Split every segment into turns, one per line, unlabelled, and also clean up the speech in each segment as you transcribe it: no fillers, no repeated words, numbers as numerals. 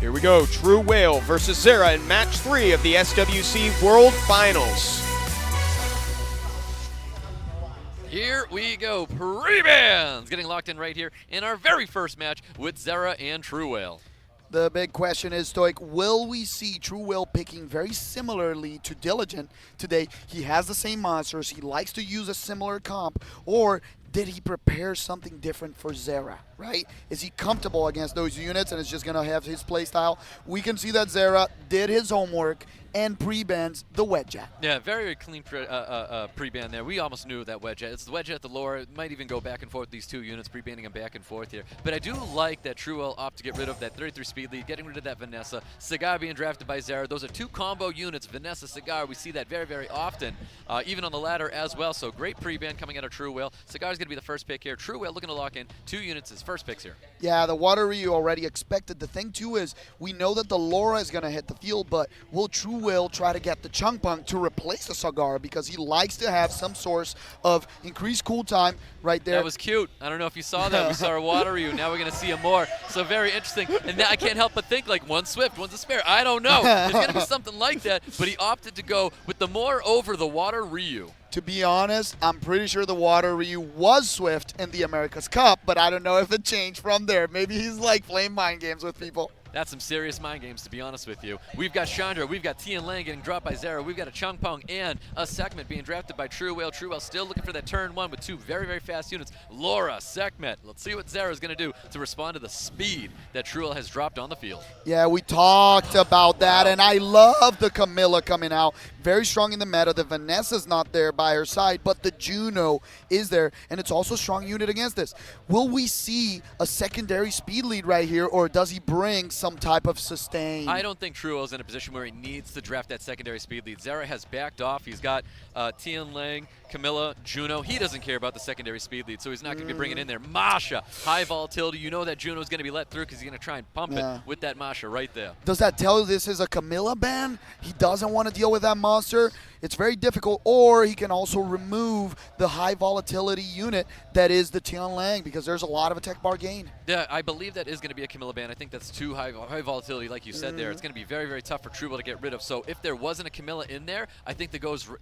Here we go, TRUEWHALE versus ZERA in match 3 of the SWC World Finals.
Here we go, pre-bands getting locked in right here in our very first match with ZERA and TRUEWHALE.
The big question is, Stoic, will we see TRUEWHALE picking very similarly to Diligent today? He has the same monsters, he likes to use a similar comp, or did he prepare something different for ZERA, right? Is he comfortable against those units and is just going to have his playstyle? We can see that ZERA did his homework and pre-bans the Wedge-Jet.
Yeah, very clean pre-ban there. We almost knew that Wedge-Jet. It's the Wedge-Jet, the lore. It might even go back and forth, these two units, pre-banning them back and forth here. But I do like that TRUEWHALE opted to get rid of that 33 speed lead, getting rid of that Vanessa. Cigar being drafted by ZERA. Those are two combo units, Vanessa, Cigar. We see that very, very often, even on the ladder as well. So great pre-ban coming out of TRUEWHALE. Cigar's going to be the first pick here. TRUEWHALE looking to lock in 2 units as first picks here.
Yeah, the Water you already expected. The thing, too, is we know that the Laura is going to hit the field, but will TRUEWHALE try to get the Chunk Punk to replace the Cigar because he likes to have some source of increased cool time right there.
That was cute. I don't know if you saw that. We saw a Water now we're going to see him more. So very interesting. And now I can't help but think, like, one's Swift, one's a spare. I don't know. There's going to be something like that, but he opted to go with the more over the Water Ryu.
To be honest, I'm pretty sure the Water Ryu was Swift in the America's Cup, but I don't know if it changed from there. Maybe he's like playing mind games with people.
That's some serious mind games, to be honest with you. We've got Chandra, we've got Tian Lang getting dropped by ZERA, we've got a Chung Pong and a Sekhmet being drafted by TRUEWHALE. TRUEWHALE still looking for that turn 1 with 2 very, very fast units. Laura, Sekhmet. Let's see what ZERA is going to do to respond to the speed that TRUEWHALE has dropped on the field.
Yeah, we talked about that, and I love the Camilla coming out. Very strong in the meta. The Vanessa's not there by her side, but the Juno is there, and it's also a strong unit against this. Will we see a secondary speed lead right here, or does he bring some type of sustain?
I don't think TRUEWHALE's in a position where he needs to draft that secondary speed lead. ZERA has backed off. He's got Tian Lang, Camilla, Juno. He doesn't care about the secondary speed lead, so he's not going to be bringing in there. Masha, high volatility. You know that Juno's going to be let through because he's going to try and pump it with that Masha right there.
Does that tell you this is a Camilla ban? He doesn't want to deal with that monster. It's very difficult, or he can also remove the high volatility unit that is the Tian Lang because there's a lot of attack bar gain.
Yeah, I believe that is going to be a Camilla ban. I think that's too high volatility, like you said there. It's going to be very, very tough for TRUEWHALE to get rid of. So if there wasn't a Camilla in there, I think it goes to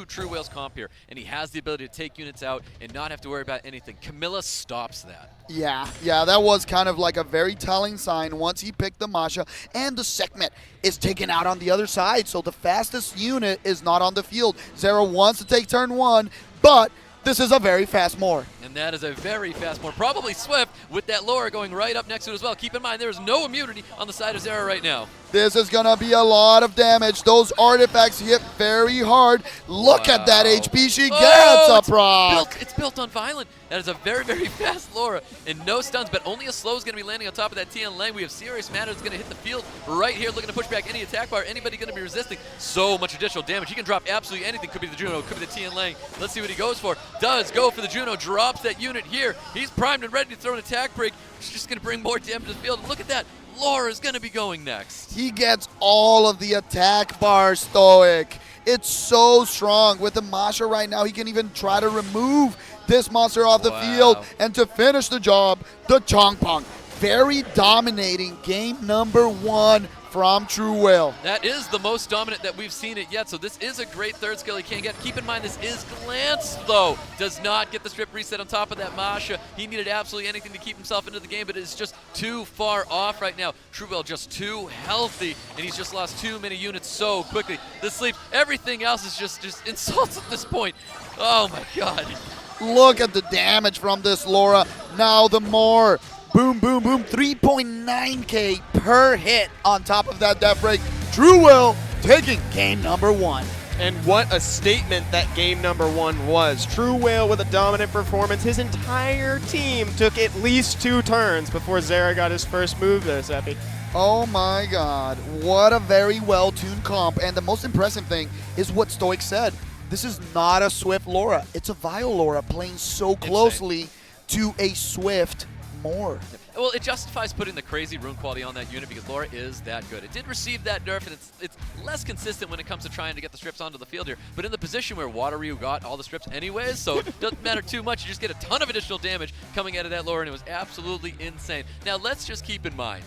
TRUEWHALE's comp here, and he has the ability to take units out and not have to worry about anything. Camilla stops that.
Yeah, that was kind of like a very telling sign once he picked the Masha, and the Sekhmet is taken out on the other side, so the fastest unit is not on the field. ZERA wants to take turn 1, but this is a very fast Moor.
And that is a very fast Moor. Probably Swift with that Laura going right up next to it as well. Keep in mind, there is no immunity on the side of ZERA right now.
This is going to be a lot of damage. Those artifacts hit very hard. Look at that HP she gets, a proc.
It's built on Violent. That is a very, very fast Laura. And no stuns, but only a slow is going to be landing on top of that Tian Lang. We have Serious Matter that's going to hit the field right here, looking to push back any attack bar. Anybody going to be resisting? So much additional damage. He can drop absolutely anything. Could be the Juno, could be the Tian Lang. Let's see what he goes for. Does go for the Juno, drops that unit here. He's primed and ready to throw an attack break. It's just going to bring more damage to the field. And look at that. Laura is going to be going next.
He gets all of the attack bar, Stoic. It's so strong. With the Masha right now, he can even try to remove this monster off the field. And to finish the job, the Chong Pong. Very dominating game number 1 from TRUEWHALE.
That is the most dominant that we've seen it yet, so this is a great third skill he can't get. Keep in mind, this is Glance, though. Does not get the strip reset on top of that Masha. He needed absolutely anything to keep himself into the game, but it's just too far off right now. TRUEWHALE just too healthy, and he's just lost too many units so quickly. The sleep, everything else is just insults at this point. Oh my God.
Look at the damage from this Laura. Now the more. Boom, boom, boom. 3.9K per hit on top of that death break. TRUEWHALE taking game number 1.
And what a statement that game number 1 was. TRUEWHALE with a dominant performance. His entire team took at least 2 turns before ZERA got his first move there, Seppi.
Oh my God, what a very well-tuned comp. And the most impressive thing is what Stoic said. This is not a Swift Laura. It's a Vile Laura playing so closely to a Swift Moor.
well, it justifies putting the crazy rune quality on that unit because Laura is that good. It did receive that nerf, and it's less consistent when it comes to trying to get the strips onto the field here. But in the position where Water Ryu got all the strips anyways, so it doesn't matter too much. You just get a ton of additional damage coming out of that Laura, and it was absolutely insane. Now, let's just keep in mind,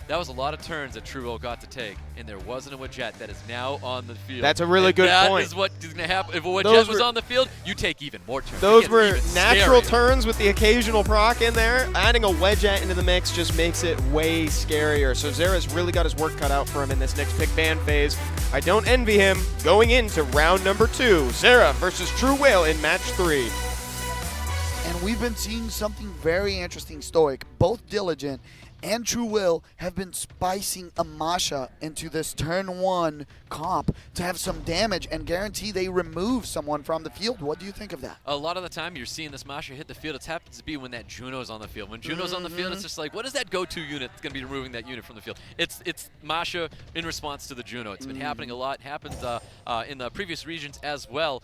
that was a lot of turns that TRUEWHALE got to take, and there wasn't a Wadjet that is now on the field.
That's a really good point.
That is what is going to happen. If a Wadjet was on the field, you take even more turns.
Those were natural
scarier.
turns with the occasional proc in there. Adding a Wadjet into the mix just makes it way scarier. So ZERA's really got his work cut out for him in this next pick ban phase. I don't envy him going into round number 2. ZERA versus TRUEWHALE in match 3.
And we've been seeing something very interesting, Stoic. Both Diligent and TRUEWHALE have been spicing a Masha into this turn 1 comp to have some damage and guarantee they remove someone from the field. What do you think of that?
A lot of the time you're seeing this Masha hit the field. It happens to be when that Juno's on the field. When Juno's on the field, it's just like, what is that go-to unit that's going to be removing that unit from the field? It's Masha in response to the Juno. It's been happening a lot. It happened in the previous regions as well.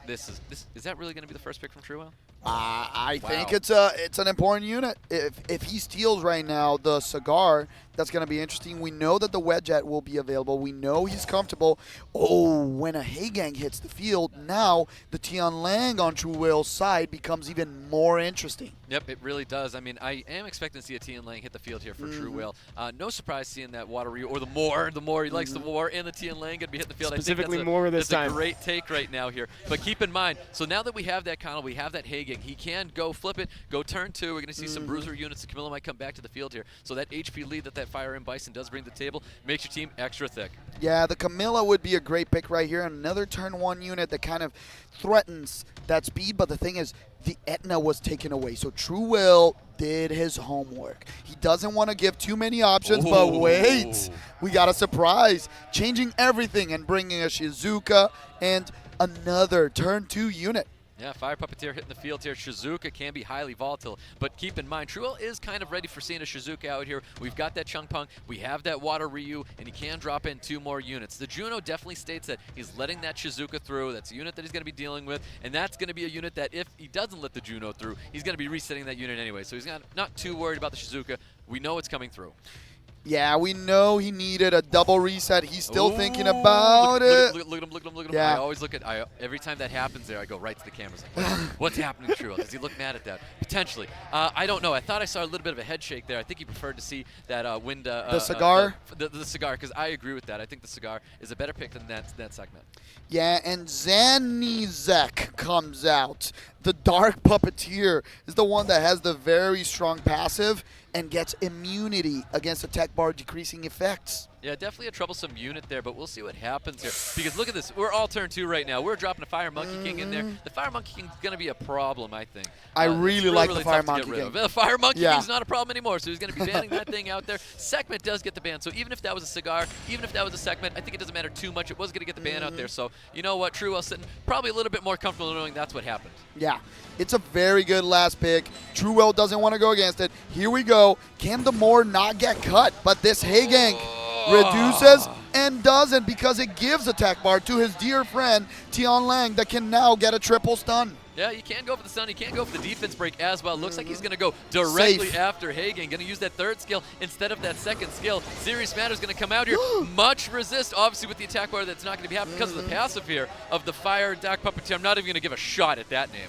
Is that really going to be the first pick from TRUEWHALE?
I think it's an important unit. If he steals right now the Cigar, that's going to be interesting. We know that the Wadjet will be available. We know he's comfortable. Oh, when a Heigang hits the field, now the Tianlang on TRUEWHALE's side becomes even more interesting.
Yep, it really does. I mean, I am expecting to see a Tianlang hit the field here for TRUEWHALE. No surprise seeing that Water Ryu, or the Moor. He likes the Moor and the Tianlang going to be hitting the field.
Specifically
I think
Moor this time.
That's a great take right now here. But keep in mind, so now that we have that Connell, we have that Heigang, he can go flip it, go turn 2. We're going to see some Bruiser units. Camilla might come back to the field here. So that HP lead that Fire and Bison does bring to the table makes your team extra thick.
Yeah, the Camilla would be a great pick right here. Another turn 1 unit that kind of threatens that speed, but the thing is, the Etna was taken away. So TRUEWHALE did his homework. He doesn't want to give too many options, but wait, we got a surprise. Changing everything and bringing a Shizuka and another turn 2 unit.
Yeah, Fire Puppeteer hitting the field here. Shizuka can be highly volatile, but keep in mind, TRUEWHALE is kind of ready for seeing a Shizuka out here. We've got that Chung Pung, we have that Water Ryu, and he can drop in 2 more units. The Juno definitely states that he's letting that Shizuka through. That's a unit that he's going to be dealing with, and that's going to be a unit that if he doesn't let the Juno through, he's going to be resetting that unit anyway. So he's not too worried about the Shizuka. We know it's coming through.
Yeah, we know he needed a double reset. He's still thinking about it.
Look at him.
Yeah.
I always look at, every time that happens there, I go right to the cameras. Like, what's happening to TRUEWHALE? Does he look mad at that? Potentially. I don't know. I thought I saw a little bit of a head shake there. I think he preferred to see that wind.
The Cigar?
The Cigar, because I agree with that. I think the Cigar is a better pick than that segment.
Yeah, and Zanizek comes out. The Dark Puppeteer is the one that has the very strong passive and gets immunity against attack bar decreasing effects.
Yeah, definitely a troublesome unit there, but we'll see what happens here. Because look at this. We're all turn 2 right now. We're dropping a Fire Monkey King in there. The Fire Monkey King's going to be a problem, I think.
I really like the Fire
tough to
Monkey
get rid
King.
of. The Fire Monkey King's not a problem anymore, so he's going to be banning that thing out there. Segment does get the ban, so even if that was a Cigar, even if that was a Segment, I think it doesn't matter too much. It was going to get the ban out there, so you know what? TRUEWHALE sitting probably a little bit more comfortable knowing that's what happened.
Yeah, it's a very good last pick. TRUEWHALE doesn't want to go against it. Here we go. Can the Moor not get cut? But this Heigang reduces and doesn't, because it gives attack bar to his dear friend Tianlang that can now get a triple stun.
Yeah, you can't go for the stun. You can't go for the defense break as well. Looks like he's going to go directly
Safe.
after Heigang. Going to use that 3rd skill instead of that 2nd skill. Serious Matter's going to come out here. Much resist, obviously, with the attack bar. That's not going to be happening because of the passive here of the Fire Dark Puppeteer. I'm not even going to give a shot at that name.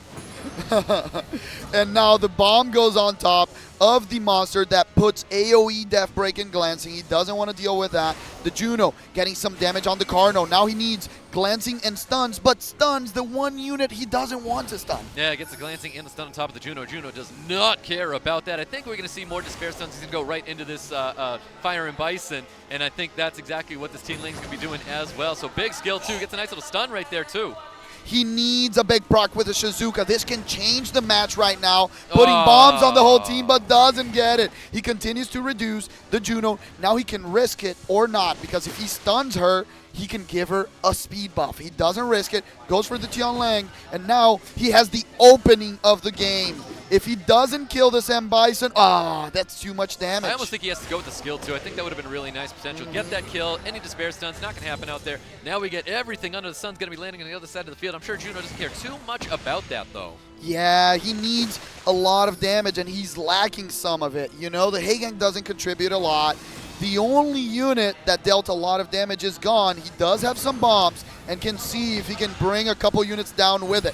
And now the bomb goes on top of the monster that puts AoE Death Break and Glancing. He doesn't want to deal with that. The Juno getting some damage on the Carno. Now he needs Glancing and stuns, but stuns the one unit he doesn't want to stun.
Yeah, gets the Glancing and the stun on top of the Juno. Juno does not care about that. I think we're going to see more Despair stuns. He's going to go right into this Fire and Bison, and I think that's exactly what this Tianlang's going to be doing as well. So big skill, too. Gets a nice little stun right there, too.
He needs a big proc with a Shizuka. This can change the match right now. Putting bombs on the whole team, but doesn't get it. He continues to reduce the Juno. Now he can risk it or not, because if he stuns her, he can give her a speed buff. He doesn't risk it, goes for the Tianlang, and now he has the opening of the game. If he doesn't kill this M. Bison, that's too much damage.
I almost think he has to go with the skill, too. I think that would have been really nice potential. Get that kill. Any Despair stun's not going to happen out there. Now we get everything under the sun's going to be landing on the other side of the field. I'm sure Juno doesn't care too much about that, though.
Yeah, he needs a lot of damage, and he's lacking some of it. You know, the Hagang doesn't contribute a lot. The only unit that dealt a lot of damage is gone. He does have some bombs and can see if he can bring a couple units down with it.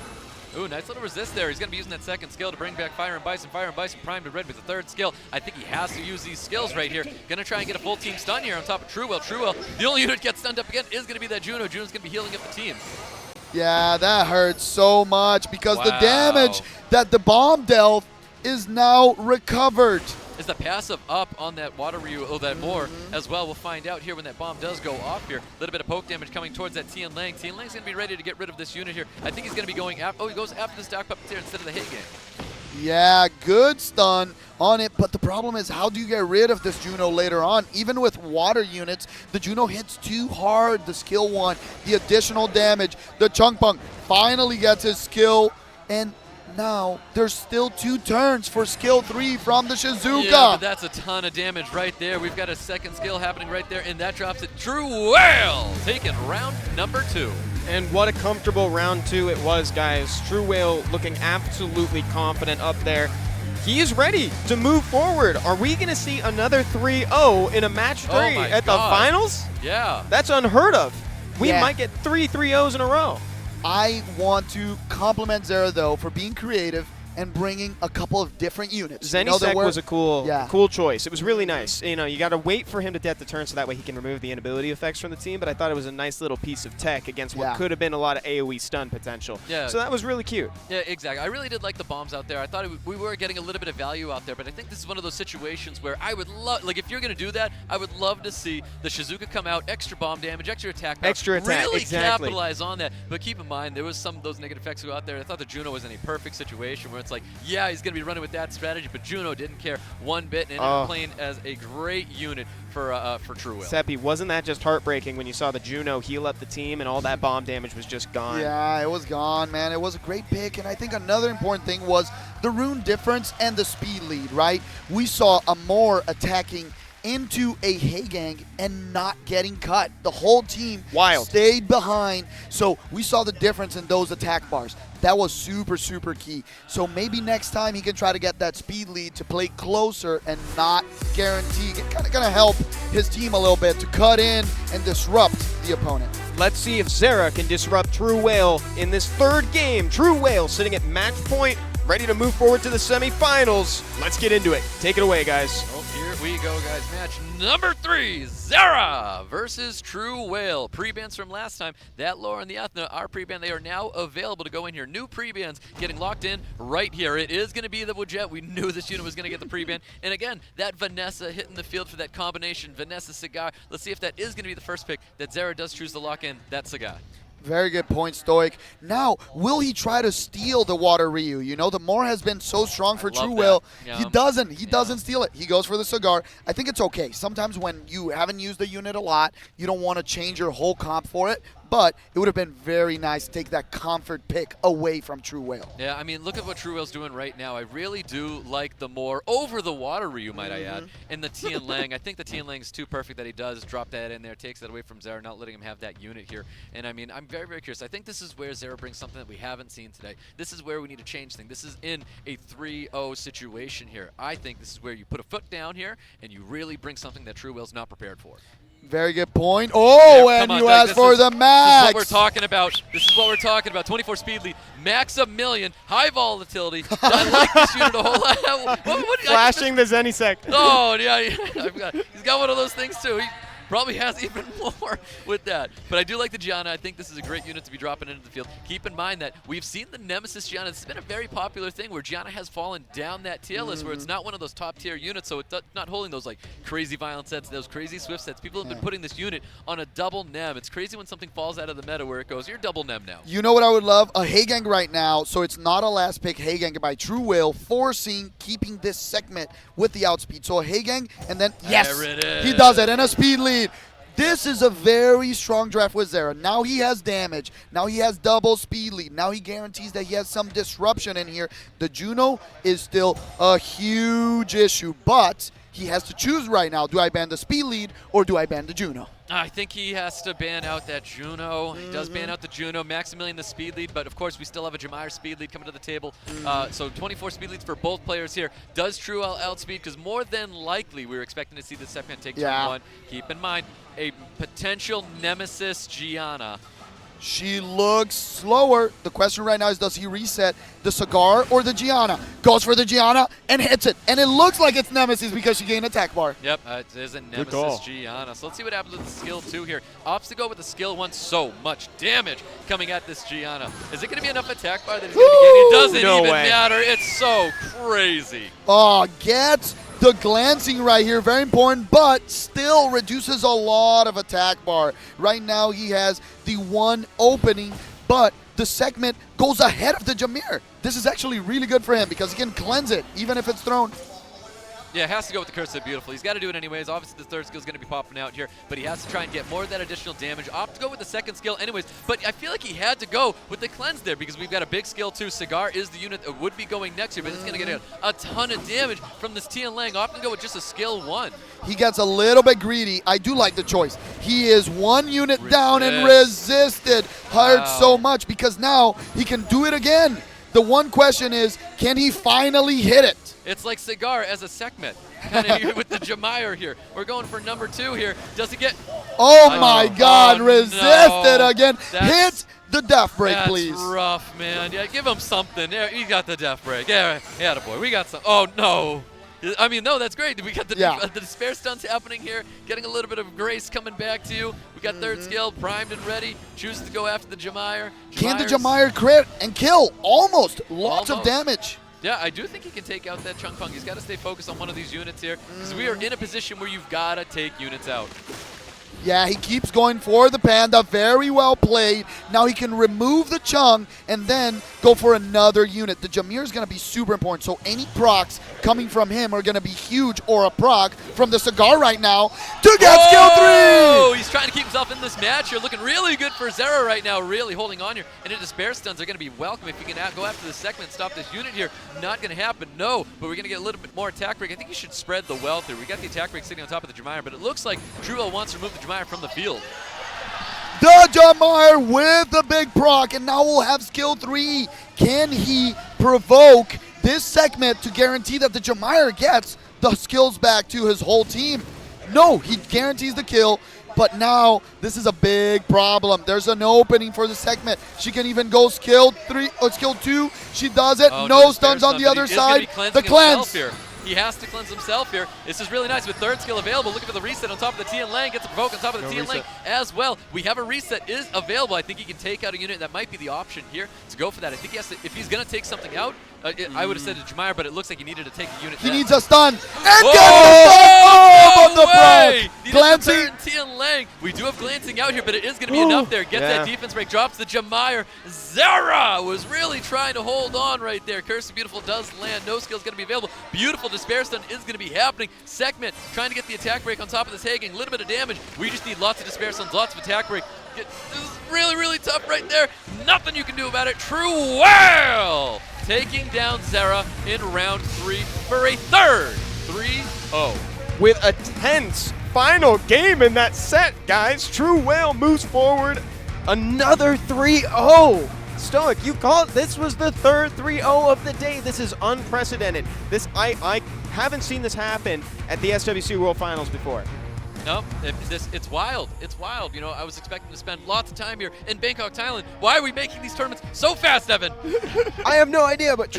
Ooh, nice little resist there. He's going to be using that second skill to bring back Fire and Bison. Fire and Bison primed to red with the third skill. I think he has to use these skills right here. Going to try and get a full team stun here on top of TRUEWHALE. TRUEWHALE, the only unit gets stunned up again is going to be that Juno. Juno's going to be healing up the team.
Yeah, that hurts so much because the
Wow.
damage that the bomb dealt is now recovered.
Is the passive up on that Water Ryu, that more as well. We'll find out here when that bomb does go off here. A little bit of poke damage coming towards that Tian Lang. Tian Lang's going to be ready to get rid of this unit here. I think he's going to be going after, he goes after this Dark Puppeteer instead of the hit game.
Yeah, good stun on it, but the problem is how do you get rid of this Juno later on? Even with water units, the Juno hits too hard. The skill 1, the additional damage, the Chunk Punk finally gets his skill, and now there's still 2 turns for skill 3 from the Shizuka.
Yeah, but that's a ton of damage right there. We've got a second skill happening right there, and that drops it. TRUEWHALE taking round number 2.
And what a comfortable round 2 it was, guys. TRUEWHALE looking absolutely confident up there. He is ready to move forward. Are we going to see another 3-0 in a match 3
my
at the
God.
finals?
Yeah.
That's unheard of. We
Yeah.
might get 3 3-0s in a row.
I want to compliment ZERA, though, for being creative and bringing a couple of different units. You know,
ZENISEC was a cool choice. It was really nice. You know, you got to wait for him to get the turn so that way he can remove the inability effects from the team, but I thought it was a nice little piece of tech against what could have been a lot of AoE stun potential.
Yeah.
So that was really cute.
Yeah, exactly. I really did like the bombs out there. I thought we were getting a little bit of value out there, but I think this is one of those situations where I would love, like if you're going to do that, I would love to see the Shizuka come out, extra bomb damage, extra attack power,
Extra attack,
really
exactly.
capitalize on that. But keep in mind, there was some of those negative effects go out there. I thought the Juno was in a perfect situation where it's like, yeah, he's going to be running with that strategy, but Juno didn't care one bit and ended up playing as a great unit for TRUEWHALE.
Seppi, wasn't that just heartbreaking when you saw the Juno heal up the team and all that bomb damage was just gone?
Yeah, it was gone, man. It was a great pick, and I think another important thing was the rune difference and the speed lead, right? We saw Amor attacking into a Hagang and not getting cut. The whole team stayed behind, so we saw the difference in those attack bars. That was super, super key. So maybe next time he can try to get that speed lead to play closer and not guarantee. Kind of going to help his team a little bit to cut in and disrupt the opponent.
Let's see if ZERA can disrupt TRUEWHALE in this 3rd game. TRUEWHALE sitting at match point, ready to move forward to the semifinals. Let's get into it. Take it away, guys.
Oh, here we go, guys. Match number 3, ZERA versus TRUEWHALE. Pre-bans from last time, that Laura and the Ethna, our pre-ban, they are now available to go in here. New pre-bans getting locked in right here. It is going to be the Wujette. We knew this unit was going to get the pre-ban. And again, that Vanessa hitting the field for that combination, Vanessa Cigar. Let's see if that is going to be the first pick that ZERA does choose to lock in that Cigar.
Very good point, Stoic. Now, will he try to steal the Water Ryu? You know, the Mor has been so strong for TRUEWHALE.
Yeah.
He doesn't steal it. He goes for the Cigar. I think it's okay. Sometimes when you haven't used the unit a lot, you don't want to change your whole comp for it. But it would have been very nice to take that comfort pick away from TRUEWHALE.
Yeah, I mean, look at what TRUEWHALE's doing right now. I really do like the Mor over the Water Ryu, might I add, and the Tian Lang. I think the Tian Lang is too perfect that he does drop that in there, takes that away from ZERA, not letting him have that unit here. And I mean, I'm very, very curious. I think this is where ZERA brings something that we haven't seen today. This is where we need to change things. This is in a 3-0 situation here. I think this is where you put a foot down here and you really bring something that TRUEWHALE's not prepared for.
Very good point. Oh,
Yeah,
and
on,
you
Doug,
asked for the max.
This is what we're talking about. This is what we're talking about. 24 speed lead, max 1,000,000, high volatility. I like this unit a whole lot.
Flashing the ZENISEC.
Oh, yeah. He's got one of those things, too. He probably has even more with that. But I do like the Gianna. I think this is a great unit to be dropping into the field. Keep in mind that we've seen the Nemesis Gianna. This has been a very popular thing where Gianna has fallen down that tier list where it's not one of those top tier units, so it's not holding those like crazy violent sets, those crazy swift sets. People have been putting this unit on a double Nem. It's crazy when something falls out of the meta where it goes, you're double Nem now.
You know what I would love? A Hagang right now, so it's not a last pick Hagang by TRUEWHALE, forcing keeping this segment with the outspeed. So a Hagang, and then, yes,
There it is.
he does it, and a speed lead. This is a very strong draft with ZERA. Now he has damage. Now he has double speed lead. Now he guarantees that he has some disruption in here. The Juno is still a huge issue, but he has to choose right now. Do I ban the speed lead or do I ban the Juno?
I think he has to ban out that Juno. He does ban out the Juno, Maximilian the speed lead, but of course we still have a Jemire speed lead coming to the table. So 24 speed leads for both players here. Does TRUEWHALE outspeed? Because more than likely we were expecting to see the segment take turn 1. Keep in mind, a potential nemesis Gianna.
She looks slower. The question right now is, does he reset the Cigar or the Gianna? Goes for the Gianna and hits it. And it looks like it's Nemesis because she gained attack bar.
Yep, it is a Nemesis Gianna. So let's see what happens with the skill 2 here. Opts to go with the skill 1. So much damage coming at this Gianna. Is it going to be enough attack bar that he's going to be gaining? It doesn't even matter. It's so crazy.
Oh, gets the glancing right here, very important, but still reduces a lot of attack bar. Right now he has the 1 opening, but the segment goes ahead of the Jemire. This is actually really good for him because he can cleanse it, even if it's thrown.
Yeah, it has to go with the Curse of Beautiful. He's got to do it anyways. Obviously, the third skill is going to be popping out here, but he has to try and get more of that additional damage. Opt to go with the second skill anyways, but I feel like he had to go with the cleanse there because we've got a big skill 2. Cigar is the unit that would be going next here, but it's going to get a ton of damage from this Tian Lang. Opt to go with just a skill 1.
He gets a little bit greedy. I do like the choice. He is 1 unit down and resisted. Hurt so much because now he can do it again. The one question is, can he finally hit it?
It's like Cigar as a segment, kind of with the Jemire here. We're going for number 2 here. Does he get?
Oh my God! Resisted again.
That's,
hit the death break, please.
That's rough, man. Yeah, give him something. Yeah, he got the death break. Yeah, boy. We got some. Oh no. I mean, no, that's great. We got the despair stunts happening here, getting a little bit of grace coming back to you. We got third skill primed and ready. Chooses to go after the Jemire.
Can the Jemire crit and kill? Almost. Lots of damage.
Yeah, I do think he can take out that Chung Pung. He's got to stay focused on one of these units here because we are in a position where you've got to take units out.
Yeah, he keeps going for the Panda. Very well played. Now he can remove the Chung and then go for another unit. The Jemire is going to be super important, so any procs coming from him are going to be huge, or a proc from the Cigar right now to get skill 3!
Oh, he's trying to keep himself in this match here. Looking really good for ZERA right now, really holding on here. And the despair stuns are going to be welcome if you can go after the segment and stop this unit here. Not going to happen, no, but we're going to get a little bit more attack break. I think you should spread the wealth here. We got the attack break sitting on top of the Jemire, but it looks like TRUEWHALE wants to remove the Jemire from the field.
The Jemire with the big proc, and now we'll have skill 3. Can he provoke this segment to guarantee that the Jemire gets the skills back to his whole team? No, he guarantees the kill, but now this is a big problem. There's an opening for the segment. She can even go skill 3 or skill 2. She does it. No stuns on the other side. The cleanse.
He has to cleanse himself here. This is really nice with third skill available. Looking for the reset on top of the Tian Lang. Gets a provoke on top of the Tian Lang as well. We have a reset is available. I think he can take out a unit. That might be the option here to go for that. I think he has to, if he's going to take something out, I would have said to Jemire, but it looks like he needed to take a unit
He
down.
needs a stun. And get the proc. Glancing.
Tian Lang. We do have glancing out here, but it is going to be enough there. Gets that defense break. Drops the Jemire. ZERA was really trying to hold on right there. Curse of Beautiful does land. No skill is going to be available. Beautiful despair stun is going to be happening. Segment trying to get the attack break on top of this Hagen. A little bit of damage. We just need lots of despair stuns, lots of attack break. This is really, really tough right there. Nothing you can do about it. TRUEWHALE taking down ZERA in round 3 for a third 3-0.
With a tense final game in that set, guys, TRUEWHALE moves forward another 3-0. Stoic, you called this was the third 3-0 of the day. This is unprecedented. I haven't seen this happen at the SWC World Finals before.
No, it's wild. It's wild. You know, I was expecting to spend lots of time here in Bangkok, Thailand. Why are we making these tournaments so fast, Evan?
I have no idea, but